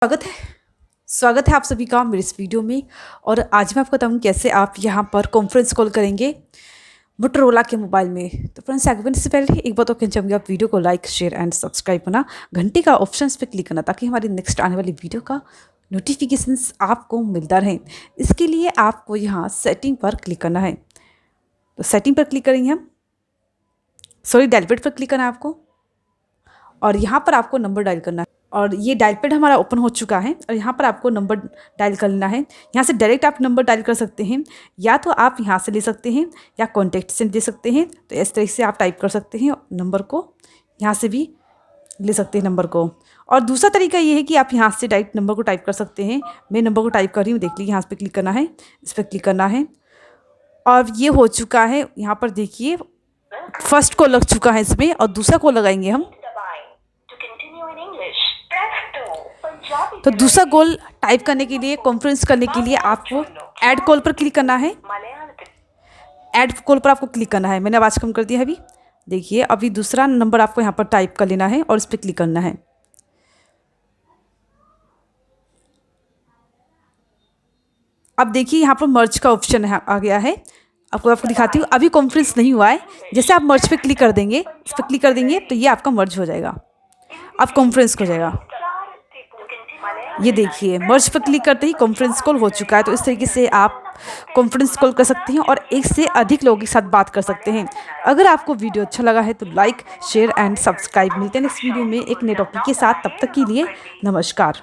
स्वागत है आप सभी का मेरे इस वीडियो में। और आज मैं आपको बताऊँ कैसे आप यहाँ पर कॉन्फ्रेंस कॉल करेंगे मोटोरोला के मोबाइल में। तो फ्रेंड्स, आगे बढ़ने से पहले एक बात तो कहना चाहूँगी, आप वीडियो को लाइक शेयर एंड सब्सक्राइब करना, घंटी का ऑप्शंस पे क्लिक करना ताकि हमारी नेक्स्ट आने वाली वीडियो का नोटिफिकेशंस आपको मिलता रहे। इसके लिए आपको यहाँ सेटिंग पर क्लिक करना है। तो सेटिंग पर क्लिक करेंगे हम, डायल पैड पर क्लिक करना है आपको और यहाँ पर आपको नंबर डायल करना है। और ये डायल पैड हमारा ओपन हो चुका है और यहाँ पर आपको नंबर डायल करना है। यहाँ से डायरेक्ट आप नंबर डायल कर सकते हैं, या तो आप यहाँ से ले सकते हैं या कॉन्टैक्ट से दे सकते हैं। तो इस तरह से आप टाइप कर सकते हैं नंबर को, यहाँ से भी ले सकते हैं नंबर को। और दूसरा तरीका ये है कि आप यहाँ से डायरेक्ट नंबर को टाइप कर सकते हैं। मैं नंबर को टाइप कर रही हूँ, देख लीजिए। यहाँ पर क्लिक करना है, इस पर क्लिक करना है और ये हो चुका है। यहाँ पर देखिए फर्स्ट कॉल लग चुका है इसमें और दूसरा कॉल लगाएंगे हम। तो दूसरा कॉल टाइप करने के लिए, कॉन्फ्रेंस करने के लिए आपको ऐड कॉल पर क्लिक करना है। ऐड कॉल पर आपको क्लिक करना है। मैंने आवाज़ कम कर दिया है अभी। देखिए अभी दूसरा नंबर आपको यहाँ पर टाइप कर लेना है और इस पर क्लिक करना है। अब देखिए यहाँ पर मर्ज का ऑप्शन आ गया है। आपको दिखाती हूँ, अभी कॉन्फ्रेंस नहीं हुआ है। जैसे आप मर्ज पे क्लिक कर देंगे, इस पर क्लिक कर देंगे तो ये आपका मर्ज हो जाएगा, अब कॉन्फ्रेंस हो जाएगा। ये देखिए मर्ज पर क्लिक करते ही कॉन्फ्रेंस कॉल हो चुका है। तो इस तरीके से आप कॉन्फ्रेंस कॉल कर सकते हैं और एक से अधिक लोगों के साथ बात कर सकते हैं। अगर आपको वीडियो अच्छा लगा है तो लाइक शेयर एंड सब्सक्राइब। मिलते हैं नेक्स्ट वीडियो में एक नए टॉपिक के साथ। तब तक के लिए नमस्कार।